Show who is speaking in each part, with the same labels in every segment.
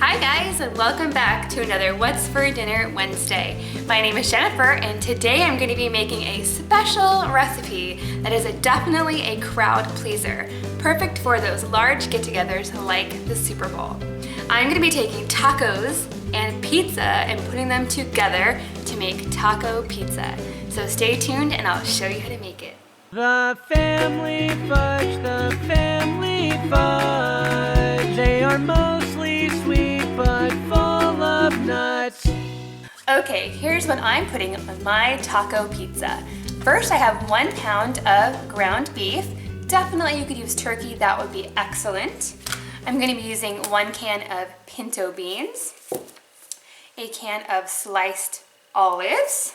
Speaker 1: Hi guys, and welcome back to another What's for Dinner Wednesday. My name is Jennifer, and today I'm going to be making a special recipe that is definitely a crowd pleaser, perfect for those large get-togethers like the Super Bowl. I'm going to be taking tacos and pizza and putting them together to make taco pizza. So stay tuned and I'll show you how to make it.
Speaker 2: The family fudge, they are mostly sweet but full of nuts.
Speaker 1: Okay, here's what I'm putting on my taco pizza. First, I have 1 pound of ground beef. Definitely you could use turkey, that would be excellent. I'm going to be using 1 can of pinto beans, a can of sliced olives,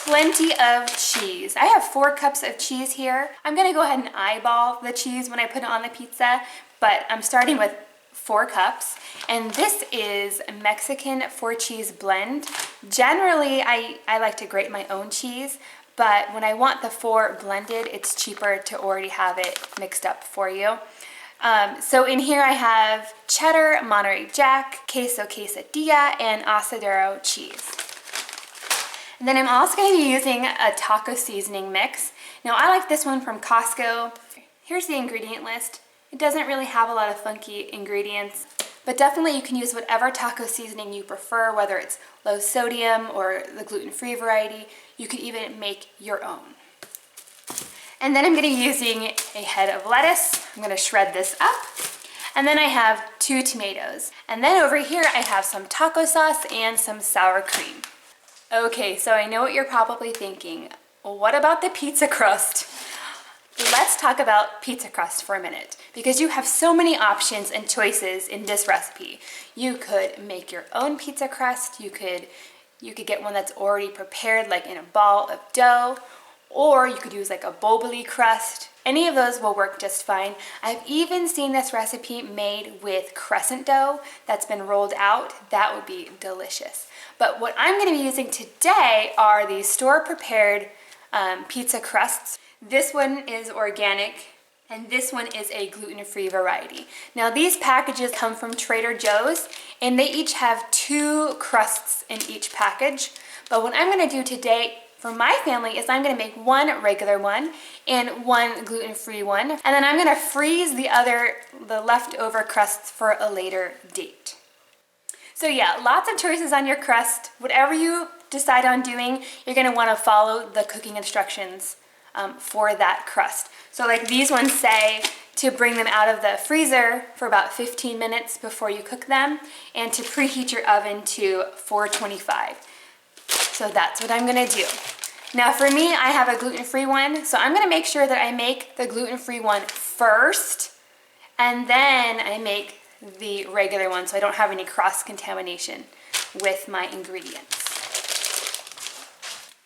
Speaker 1: plenty of cheese. I have 4 cups of cheese here. I'm going to go ahead and eyeball the cheese when I put it on the pizza, but I'm starting with 4 cups. And this is Mexican 4-cheese blend. Generally, I like to grate my own cheese, but when I want the 4 blended, it's cheaper to already have it mixed up for you. So in here I have cheddar, Monterey Jack, queso quesadilla, and asadero cheese. And then I'm also going to be using a taco seasoning mix. Now I like this one from Costco. Here's the ingredient list. It doesn't really have a lot of funky ingredients, but definitely you can use whatever taco seasoning you prefer, whether it's low sodium or the gluten-free variety. You could even make your own. And then I'm going to be using a head of lettuce. I'm going to shred this up. And then I have 2 tomatoes. And then over here I have some taco sauce and some sour cream. Okay, so I know what you're probably thinking. What about the pizza crust? Let's talk about pizza crust for a minute, because you have so many options and choices in this recipe. You could make your own pizza crust. You could get one that's already prepared, like in a ball of dough, or you could use like a boboli crust. Any of those will work just fine. I've even seen this recipe made with crescent dough that's been rolled out. That would be delicious. But what I'm going to be using today are these store-prepared pizza crusts. This one is organic, and this one is a gluten-free variety. Now these packages come from Trader Joe's, and they each have 2 crusts in each package. But what I'm going to do today for my family is I'm going to make 1 regular one and 1 gluten-free one, and then I'm going to freeze the leftover crusts for a later date. So yeah, lots of choices on your crust. Whatever you decide on doing, you're going to want to follow the cooking instructions for that crust. So like these ones say to bring them out of the freezer for about 15 minutes before you cook them, and to preheat your oven to 425. So that's what I'm gonna do. Now for me, I have a gluten-free one, so I'm gonna make sure that I make the gluten-free one first, and then I make the regular one so I don't have any cross-contamination with my ingredients.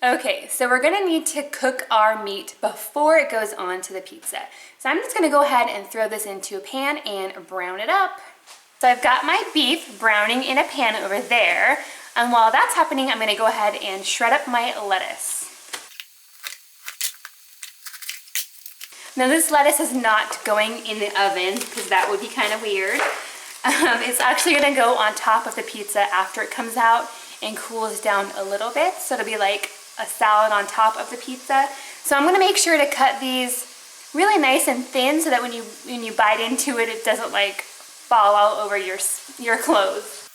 Speaker 1: Okay, so we're gonna need to cook our meat before it goes on to the pizza. So I'm just gonna go ahead and throw this into a pan and brown it up. So I've got my beef browning in a pan over there. And while that's happening, I'm gonna go ahead and shred up my lettuce. Now this lettuce is not going in the oven because that would be kind of weird. It's actually gonna go on top of the pizza after it comes out and cools down a little bit. So it'll be like a salad on top of the pizza. So I'm gonna make sure to cut these really nice and thin so that when you bite into it, it doesn't like fall all over your clothes.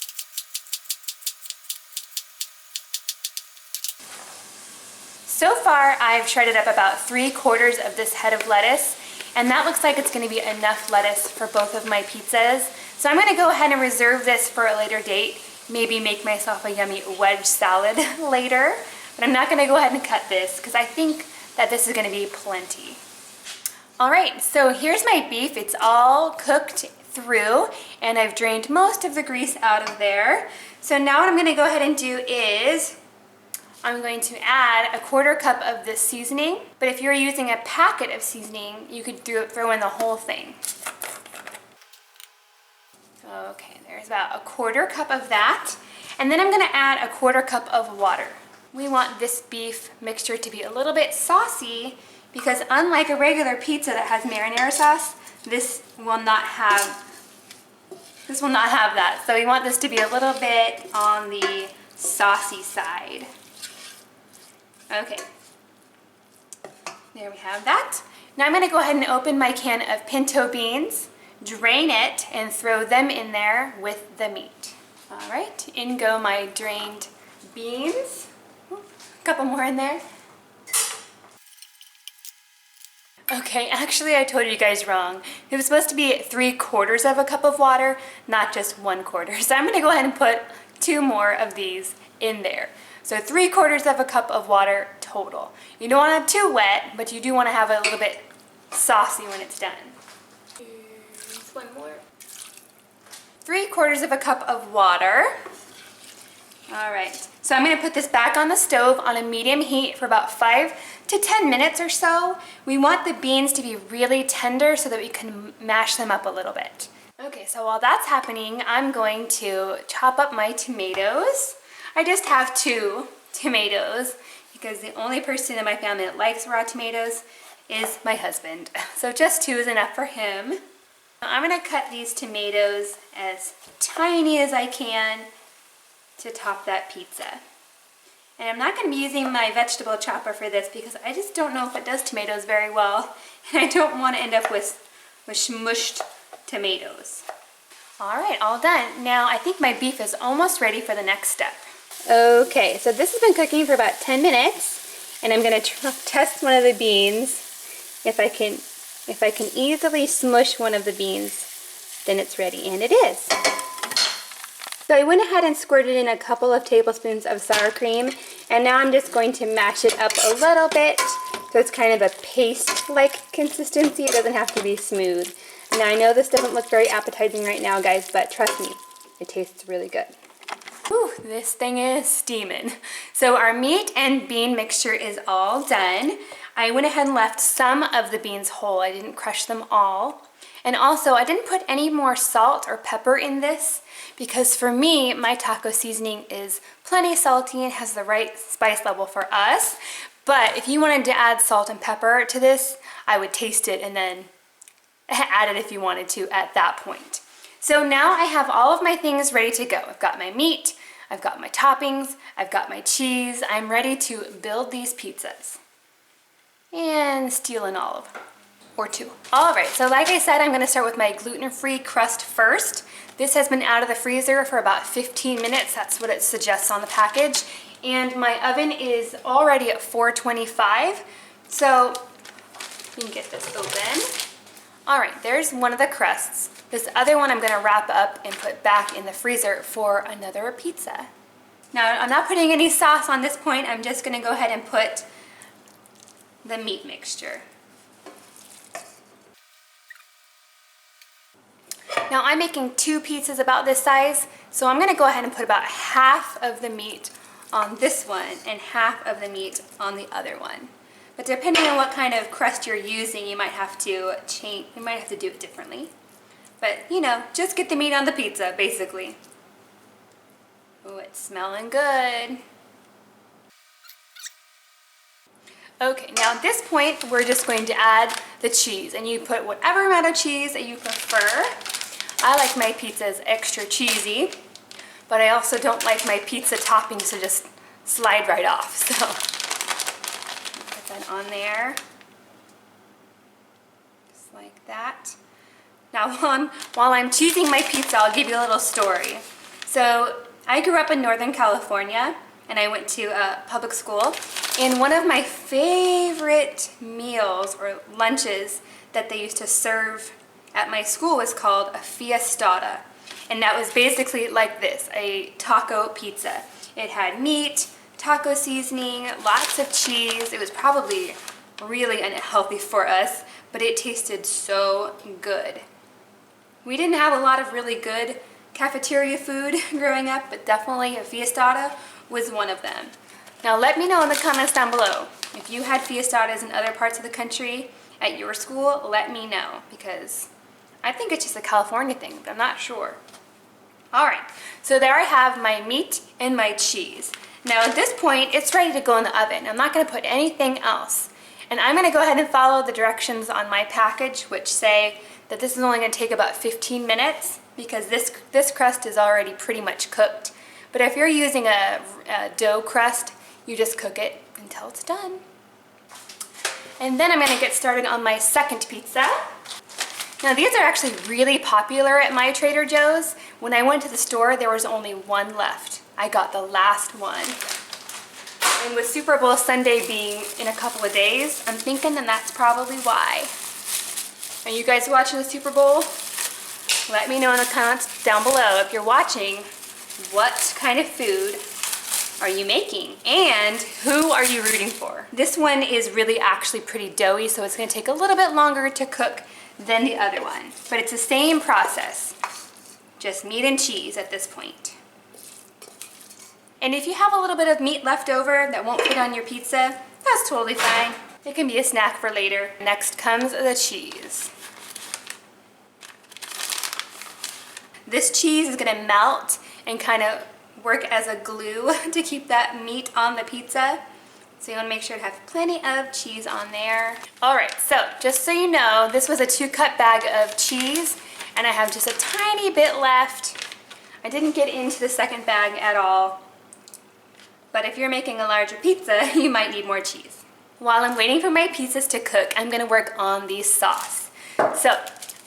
Speaker 1: So far, I've shredded up about 3/4 of this head of lettuce, and that looks like it's gonna be enough lettuce for both of my pizzas. So I'm gonna go ahead and reserve this for a later date, maybe make myself a yummy wedge salad later, but I'm not gonna go ahead and cut this because I think that this is gonna be plenty. All right, so here's my beef. It's all cooked through, and I've drained most of the grease out of there. So now what I'm gonna go ahead and do is I'm going to add a 1/4 cup of this seasoning, but if you're using a packet of seasoning, you could throw in the whole thing. Okay, there's about a 1/4 cup of that. And then I'm gonna add a 1/4 cup of water. We want this beef mixture to be a little bit saucy because unlike a regular pizza that has marinara sauce, this will not have This will not have that. So we want this to be a little bit on the saucy side. Okay. There we have that. Now I'm gonna go ahead and open my can of pinto beans, drain it, and throw them in there with the meat. All right, in go my drained beans. A couple more in there. Okay, actually I told you guys wrong. It was supposed to be 3/4 of a cup of water, not just 1/4. So I'm gonna go ahead and put 2 more of these in there. So 3/4 of a cup of water total. You don't want it too wet, but you do want to have it a little bit saucy when it's done. Here's one more. 3/4 of a cup of water. All right, so I'm gonna put this back on the stove on a medium heat for about 5 to 10 minutes or so. We want the beans to be really tender so that we can mash them up a little bit. Okay, so while that's happening, I'm going to chop up my tomatoes. I just have 2 tomatoes because the only person in my family that likes raw tomatoes is my husband. So just 2 is enough for him. I'm gonna cut these tomatoes as tiny as I can to top that pizza. And I'm not going to be using my vegetable chopper for this because I just don't know if it does tomatoes very well. And I don't want to end up with smushed tomatoes. All right, all done. Now I think my beef is almost ready for the next step. Okay, so this has been cooking for about 10 minutes. And I'm going to test one of the beans. If I can easily smush one of the beans, then it's ready. And it is. So I went ahead and squirted in a couple of tablespoons of sour cream, and now I'm just going to mash it up a little bit so it's kind of a paste-like consistency. It doesn't have to be smooth. Now I know this doesn't look very appetizing right now, guys, but trust me, it tastes really good. Whew, this thing is steaming. So our meat and bean mixture is all done. I went ahead and left some of the beans whole. I didn't crush them all. And also, I didn't put any more salt or pepper in this because for me, my taco seasoning is plenty salty and has the right spice level for us. But if you wanted to add salt and pepper to this, I would taste it and then add it if you wanted to at that point. So now I have all of my things ready to go. I've got my meat, I've got my toppings, I've got my cheese. I'm ready to build these pizzas. And steal an olive. Or 2. All right, so like I said, I'm gonna start with my gluten-free crust first. This has been out of the freezer for about 15 minutes. That's what it suggests on the package. And my oven is already at 425. So you can get this open. All right, there's one of the crusts. This other one I'm gonna wrap up and put back in the freezer for another pizza. Now, I'm not putting any sauce on this point. I'm just gonna go ahead and put the meat mixture. Now I'm making 2 pizzas about this size, so I'm gonna go ahead and put about half of the meat on this one and half of the meat on the other one. But depending on what kind of crust you're using, you might have to do it differently. But you know, just get the meat on the pizza, basically. Oh, it's smelling good. Okay, now at this point, we're just going to add the cheese, and you put whatever amount of cheese that you prefer. I like my pizzas extra cheesy, but I also don't like my pizza toppings to just slide right off, so put that on there, just like that. Now while I'm choosing my pizza, I'll give you a little story. So I grew up in Northern California, and I went to public school, and one of my favorite meals or lunches that they used to serve at my school was called a fiestada. And that was basically like this, a taco pizza. It had meat, taco seasoning, lots of cheese. It was probably really unhealthy for us, but it tasted so good. We didn't have a lot of really good cafeteria food growing up, but definitely a fiestada was one of them. Now let me know in the comments down below if you had fiestadas in other parts of the country at your school. Let me know, because I think it's just a California thing, but I'm not sure. All right, so there I have my meat and my cheese. Now at this point, it's ready to go in the oven. I'm not gonna put anything else. And I'm gonna go ahead and follow the directions on my package, which say that this is only gonna take about 15 minutes. because this crust is already pretty much cooked. But if you're using a dough crust, you just cook it until it's done. And then I'm gonna get started on my second pizza. Now these are actually really popular at my Trader Joe's. When I went to the store, there was only one left. I got the last one. And with Super Bowl Sunday being in a couple of days, I'm thinking that that's probably why. Are you guys watching the Super Bowl? Let me know in the comments down below if you're watching. What kind of food are you making? And who are you rooting for? This one is really actually pretty doughy, so it's gonna take a little bit longer to cook than the other one. But it's the same process, just meat and cheese at this point. And if you have a little bit of meat left over that won't fit on your pizza, that's totally fine. It can be a snack for later. Next comes the cheese. This cheese is gonna melt and kind of work as a glue to keep that meat on the pizza. So you wanna make sure to have plenty of cheese on there. All right, so just so you know, this was a 2-cup bag of cheese and I have just a tiny bit left. I didn't get into the second bag at all. But if you're making a larger pizza, you might need more cheese. While I'm waiting for my pizzas to cook, I'm gonna work on the sauce. So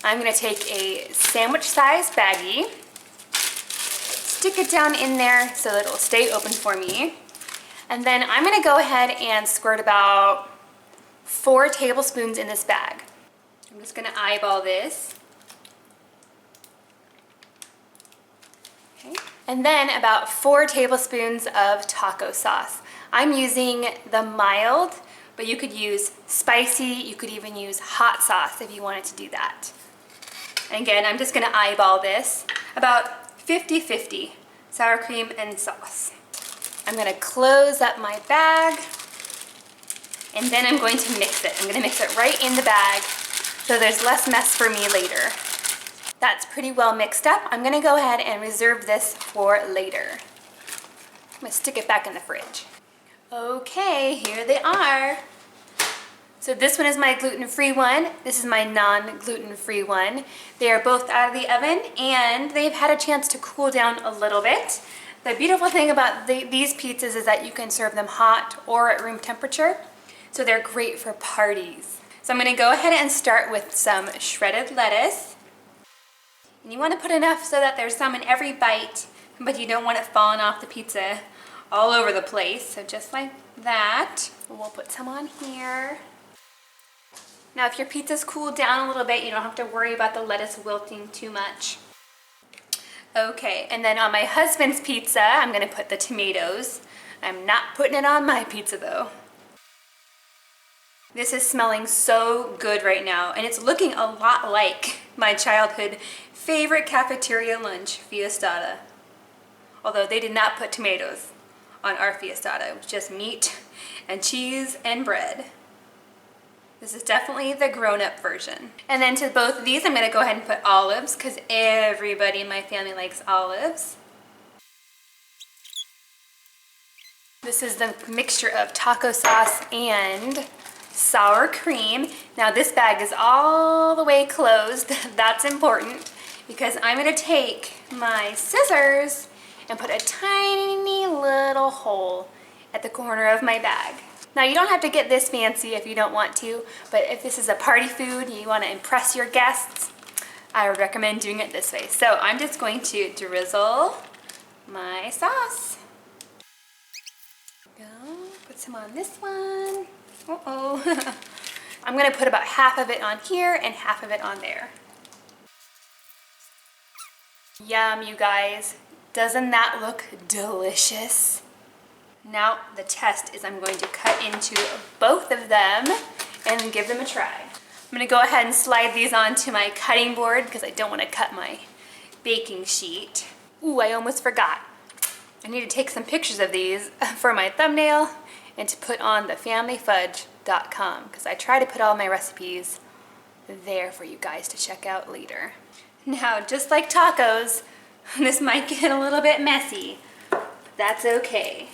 Speaker 1: I'm gonna take a sandwich-sized baggie, stick it down in there so that it'll stay open for me. And then I'm gonna go ahead and squirt about 4 tablespoons in this bag. I'm just gonna eyeball this. Okay. And then about 4 tablespoons of taco sauce. I'm using the mild, but you could use spicy, you could even use hot sauce if you wanted to do that. And again, I'm just gonna eyeball this, about 50-50, sour cream and sauce. I'm gonna close up my bag, and then I'm going to mix it. I'm gonna mix it right in the bag, so there's less mess for me later. That's pretty well mixed up. I'm gonna go ahead and reserve this for later. I'm gonna stick it back in the fridge. Okay, here they are. So this one is my gluten-free one. This is my non-gluten-free one. They are both out of the oven and they've had a chance to cool down a little bit. The beautiful thing about these pizzas is that you can serve them hot or at room temperature. So they're great for parties. So I'm gonna go ahead and start with some shredded lettuce. And you wanna put enough so that there's some in every bite, but you don't want it falling off the pizza all over the place. So just like that. We'll put some on here. Now if your pizza's cooled down a little bit, you don't have to worry about the lettuce wilting too much. Okay, and then on my husband's pizza, I'm gonna put the tomatoes. I'm not putting it on my pizza though. This is smelling so good right now, and it's looking a lot like my childhood favorite cafeteria lunch, fiestada. Although they did not put tomatoes on our fiestada, it was just meat and cheese and bread. This is definitely the grown-up version. And then to both of these, I'm gonna go ahead and put olives because everybody in my family likes olives. This is the mixture of taco sauce and sour cream. Now this bag is all the way closed. That's important because I'm gonna take my scissors and put a tiny little hole at the corner of my bag. Now you don't have to get this fancy if you don't want to, but if this is a party food and you want to impress your guests, I would recommend doing it this way. So I'm just going to drizzle my sauce. Go, put some on this one. Uh-oh. I'm gonna put about half of it on here and half of it on there. Yum, you guys. Doesn't that look delicious? Now the test is I'm going to cut into both of them and give them a try. I'm gonna go ahead and slide these onto my cutting board because I don't want to cut my baking sheet. Ooh, I almost forgot. I need to take some pictures of these for my thumbnail and to put on the familyfudge.com because I try to put all my recipes there for you guys to check out later. Now, just like tacos, this might get a little bit messy, but that's okay.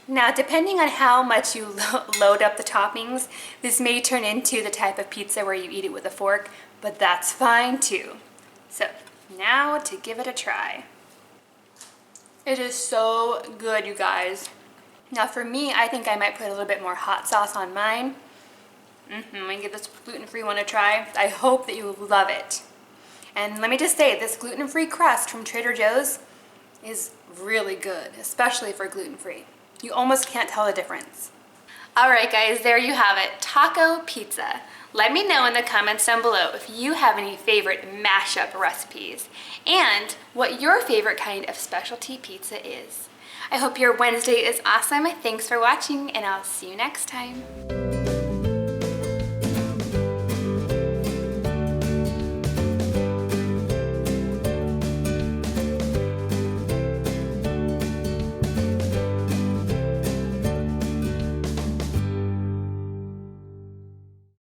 Speaker 1: Now, depending on how much you load up the toppings, this may turn into the type of pizza where you eat it with a fork, but that's fine too. So now to give it a try. It is so good, you guys. Now for me, I think I might put a little bit more hot sauce on mine. I'm gonna give this gluten-free one a try. I hope that you love it. And let me just say, this gluten-free crust from Trader Joe's is really good, especially for gluten-free. You almost can't tell the difference. All right, guys, there you have it, taco pizza. Let me know in the comments down below if you have any favorite mashup recipes and what your favorite kind of specialty pizza is. I hope your Wednesday is awesome. Thanks for watching, and I'll see you next time.